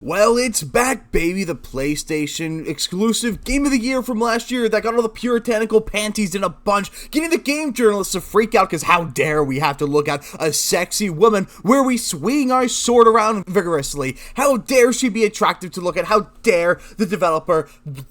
Well, it's back, baby, the PlayStation exclusive Game of the Year from last year that got all the puritanical panties in a bunch, getting the game journalists to freak out because how dare we have to look at a sexy woman where we swing our sword around vigorously. How dare she be attractive to look at? How dare the developer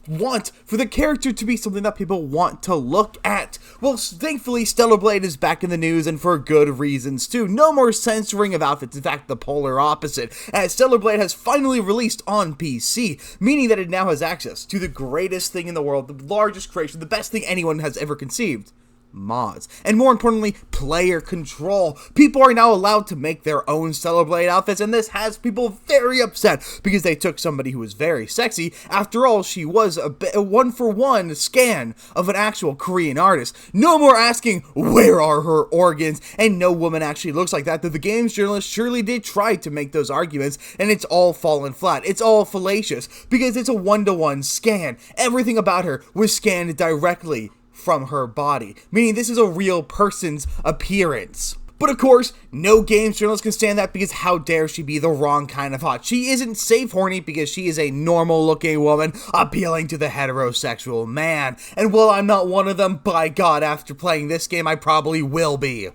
want for the character to be something that people want to look at? Well, thankfully, Stellar Blade is back in the news, and for good reasons too. No more censoring of outfits, in fact, the polar opposite, as Stellar Blade has finally released on PC, meaning that it now has access to the greatest thing in the world, the largest creation, the best thing anyone has ever conceived. Mods. And more importantly, player control. People are now allowed to make their own Stellar Blade outfits, and this has people very upset because they took somebody who was very sexy. After all, she was a one-for-one scan of an actual Korean artist. No more asking, where are her organs? And no woman actually looks like that, though the games journalist surely did try to make those arguments, and it's all fallen flat. It's all fallacious, because it's a one-to-one scan. Everything about her was scanned directly from her body, meaning this is a real person's appearance. But of course, no games journalist can stand that because how dare she be the wrong kind of hot. She isn't safe horny because she is a normal looking woman appealing to the heterosexual man. And while I'm not one of them, by God, after playing this game, I probably will be.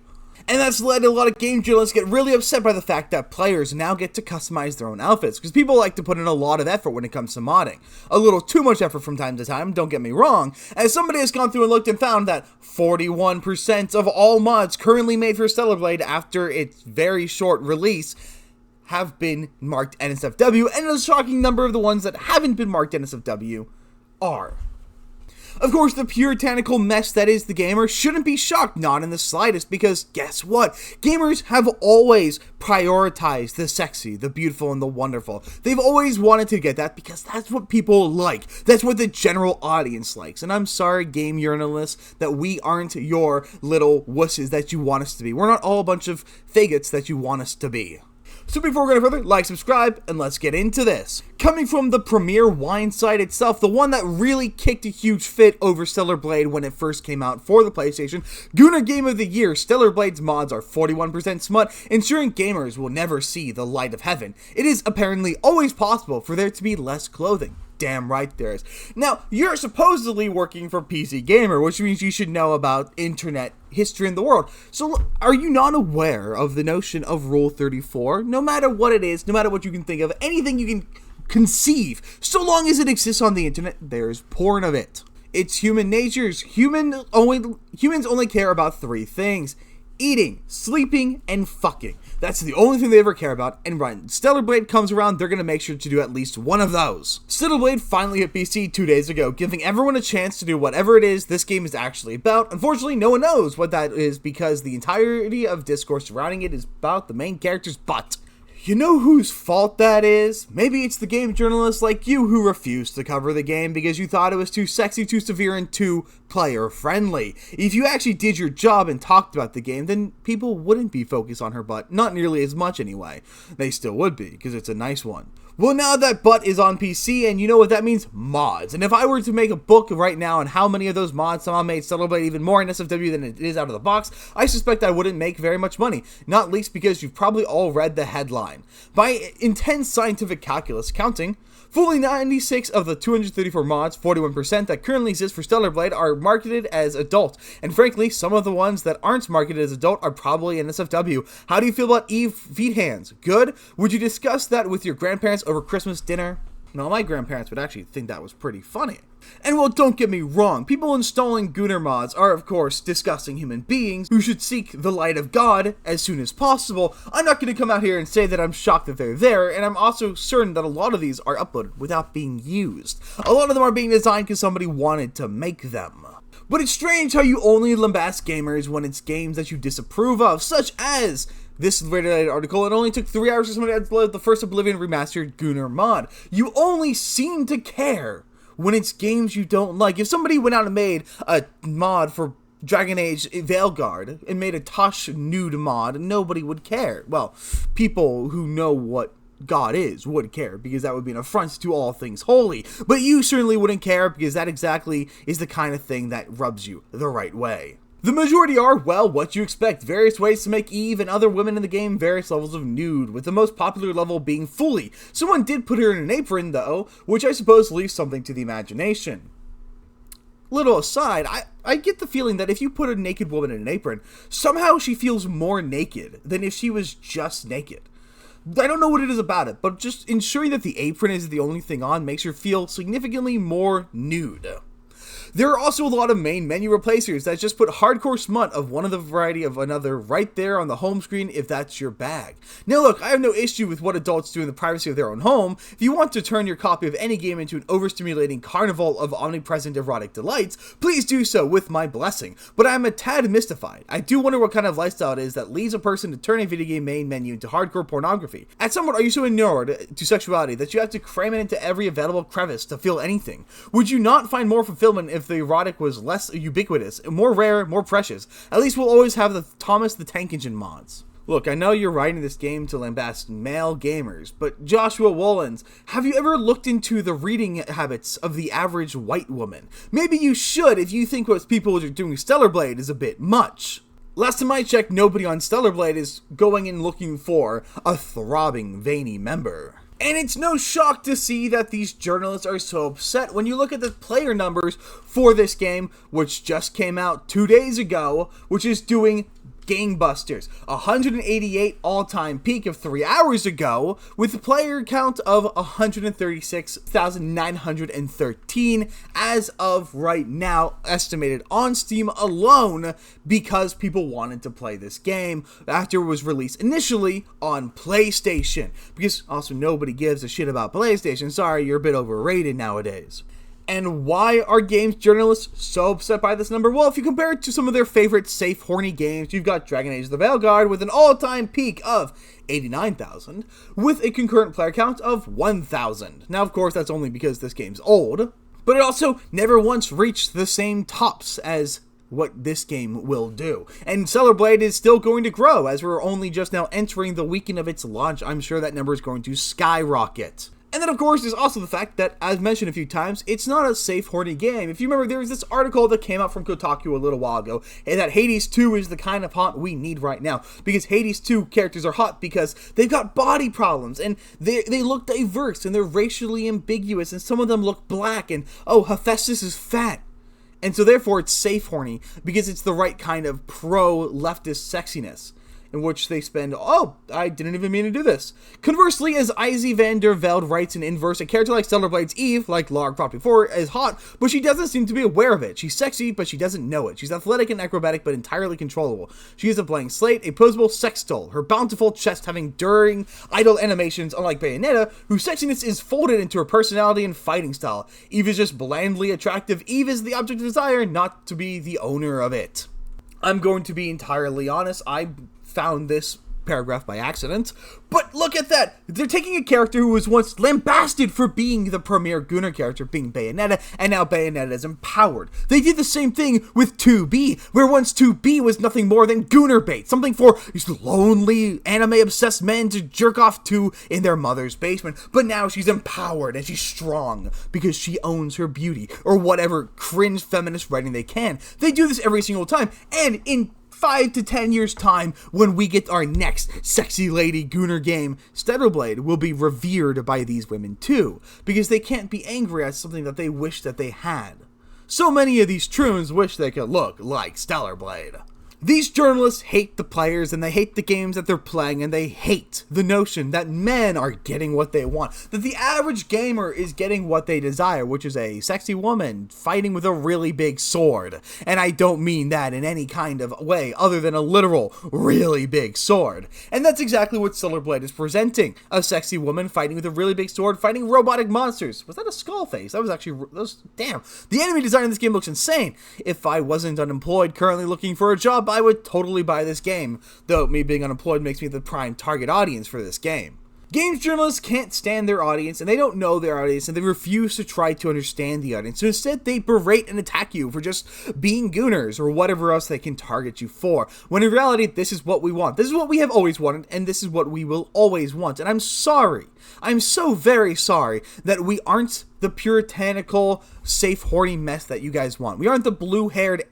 And that's led a lot of game journalists get really upset by the fact that players now get to customize their own outfits, because people like to put in a lot of effort when it comes to modding. A little too much effort from time to time, don't get me wrong, as somebody has gone through and looked and found that 41% of all mods currently made for Stellar Blade after its very short release have been marked NSFW, and a shocking number of the ones that haven't been marked NSFW are. Of course, the puritanical mess that is the gamer shouldn't be shocked, not in the slightest, because guess what? Gamers have always prioritized the sexy, the beautiful, and the wonderful. They've always wanted to get that because that's what people like. That's what the general audience likes. And I'm sorry, game journalists, that we aren't your little wusses that you want us to be. We're not all a bunch of faggots that you want us to be. So before we go any further, like, subscribe, and let's get into this. Coming from the premier wine site itself, the one that really kicked a huge fit over Stellar Blade when it first came out for the PlayStation, Gunnar Game of the Year, Stellar Blade's mods are 41% smut, ensuring gamers will never see the light of heaven. It is apparently always possible for there to be less clothing. Damn right there is. Now, you're supposedly working for PC Gamer, which means you should know about internet history in the world. So, are you not aware of the notion of Rule 34? No matter what it is, no matter what you can think of, anything you can conceive, so long as it exists on the internet, there's porn of it. It's human nature's. Humans only care about three things: eating, sleeping, and fucking. That's the only thing they ever care about, and when Stellar Blade comes around, they're gonna make sure to do at least one of those. Stellar Blade finally hit PC 2 days ago, giving everyone a chance to do whatever it is this game is actually about. Unfortunately, no one knows what that is because the entirety of discourse surrounding it is about the main character's butt. You know whose fault that is? Maybe it's the game journalists like you who refused to cover the game because you thought it was too sexy, too severe, and too player-friendly. If you actually did your job and talked about the game, then people wouldn't be focused on her butt. Not nearly as much anyway. They still would be, because it's a nice one. Well, now that butt is on PC, and you know what that means? Mods. And if I were to make a book right now on how many of those mods somehow made Stellar Blade even more in SFW than it is out of the box, I suspect I wouldn't make very much money. Not least because you've probably all read the headline. By intense scientific calculus counting, fully 96 of the 234 mods, 41%, that currently exist for Stellar Blade are marketed as adult. And frankly, some of the ones that aren't marketed as adult are probably NSFW. How do you feel about Eve feet hands? Good? Would you discuss that with your grandparents over Christmas dinner? No, my grandparents would actually think that was pretty funny. And well, don't get me wrong, people installing Gunnar mods are of course disgusting human beings who should seek the light of God as soon as possible. I'm not going to come out here and say that I'm shocked that they're there, and I'm also certain that a lot of these are uploaded without being used. A lot of them are being designed because somebody wanted to make them. But it's strange how you only lambast gamers when it's games that you disapprove of, such as this related article. It only took 3 hours for somebody to upload the first Oblivion Remastered Gunnar mod. You only seem to care when it's games you don't like. If somebody went out and made a mod for Dragon Age Veilguard and made a Tosh nude mod, nobody would care. Well, people who know what God is would care, because that would be an affront to all things holy. But you certainly wouldn't care, because that exactly is the kind of thing that rubs you the right way. The majority are, well, what you expect. Various ways to make Eve and other women in the game various levels of nude, with the most popular level being fully. Someone did put her in an apron, though, which I suppose leaves something to the imagination. Little aside, I get the feeling that if you put a naked woman in an apron, somehow she feels more naked than if she was just naked. I don't know what it is about it, but just ensuring that the apron is the only thing on makes her feel significantly more nude. There are also a lot of main menu replacers that just put hardcore smut of one of the variety of another right there on the home screen if that's your bag. Now look, I have no issue with what adults do in the privacy of their own home. If you want to turn your copy of any game into an overstimulating carnival of omnipresent erotic delights, please do so with my blessing. But I'm a tad mystified. I do wonder what kind of lifestyle it is that leads a person to turn a video game main menu into hardcore pornography. At some point, are you so inured to sexuality that you have to cram it into every available crevice to feel anything? Would you not find more fulfillment if the erotic was less ubiquitous, more rare, more precious? At least we'll always have the Thomas the Tank Engine mods. Look, I know you're writing this game to lambast male gamers, but Joshua Wollens, have you ever looked into the reading habits of the average white woman? Maybe you should if you think what people are doing Stellar Blade is a bit much. Last time I checked, nobody on Stellar Blade is going and looking for a throbbing, veiny member. And it's no shock to see that these journalists are so upset when you look at the player numbers for this game, which just came out 2 days ago, which is doing gangbusters. 188 all-time peak of 3 hours ago, with a player count of 136,913 as of right now, estimated on Steam alone, because people wanted to play this game after it was released initially on PlayStation. Because also nobody gives a shit about PlayStation. Sorry, you're a bit overrated nowadays. And why are games journalists so upset by this number? Well, if you compare it to some of their favorite safe, horny games, you've got Dragon Age: The Veilguard with an all-time peak of 89,000, with a concurrent player count of 1,000. Now, of course, that's only because this game's old, but it also never once reached the same tops as what this game will do. And Stellar Blade is still going to grow, as we're only just now entering the weekend of its launch. I'm sure that number is going to skyrocket. And then, of course, there's also the fact that, as mentioned a few times, it's not a safe, horny game. If you remember, there was this article that came out from Kotaku a little while ago, and that Hades 2 is the kind of hot we need right now. Because Hades 2 characters are hot because they've got body problems, and they look diverse, and they're racially ambiguous, and some of them look black, and, oh, Hephaestus is fat. And so, therefore, it's safe, horny, because it's the right kind of pro-leftist sexiness, in which they spend, oh, I didn't even mean to do this. Conversely, as Izzy van der Velde writes in Inverse, a character like Stellar Blade's Eve, like Lara Croft before, is hot, but she doesn't seem to be aware of it. She's sexy, but she doesn't know it. She's athletic and acrobatic, but entirely controllable. She is a blank slate, a posable sex doll, her bountiful chest having enduring, idle animations, unlike Bayonetta, whose sexiness is folded into her personality and fighting style. Eve is just blandly attractive. Eve is the object of desire, not to be the owner of it. I'm going to be entirely honest, I found this paragraph by accident, but look at that! They're taking a character who was once lambasted for being the premier Gunnar character, being Bayonetta, and now Bayonetta is empowered. They did the same thing with 2B, where once 2B was nothing more than Gunnar bait, something for these lonely, anime-obsessed men to jerk off to in their mother's basement, but now she's empowered and she's strong because she owns her beauty, or whatever cringe feminist writing they can. They do this every single time, and in 5 to 10 years time, when we get our next sexy lady Gunnar game, Stellar Blade will be revered by these women too, because they can't be angry at something that they wish that they had. So many of these troons wish they could look like Stellar Blade. These journalists hate the players, and they hate the games that they're playing, and they hate the notion that men are getting what they want, that the average gamer is getting what they desire, which is a sexy woman fighting with a really big sword. And I don't mean that in any kind of way other than a literal, really big sword. And that's exactly what Stellar Blade is presenting. A sexy woman fighting with a really big sword, fighting robotic monsters. Was that a skull face? That was damn. The enemy design in this game looks insane. If I wasn't unemployed, currently looking for a job, I would totally buy this game, though me being unemployed makes me the prime target audience for this game. Games journalists can't stand their audience, and they don't know their audience, and they refuse to try to understand the audience. So instead, they berate and attack you for just being gooners, or whatever else they can target you for. When in reality, this is what we want. This is what we have always wanted, and this is what we will always want. And I'm sorry. I'm so very sorry that we aren't the puritanical, safe, horny mess that you guys want. We aren't the blue-haired,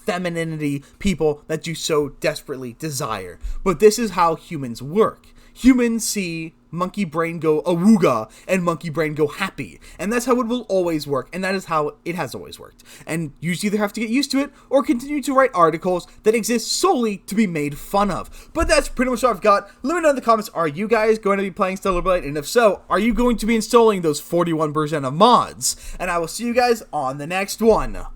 femininity people that you so desperately desire. But this is how humans work. Humans see monkey brain go awooga and monkey brain go happy. And that's how it will always work, and that is how it has always worked. And you either have to get used to it or continue to write articles that exist solely to be made fun of. But that's pretty much what I've got. Let me know in the comments, are you guys going to be playing Stellar Blade? And if so, are you going to be installing those 41% of mods? And I will see you guys on the next one.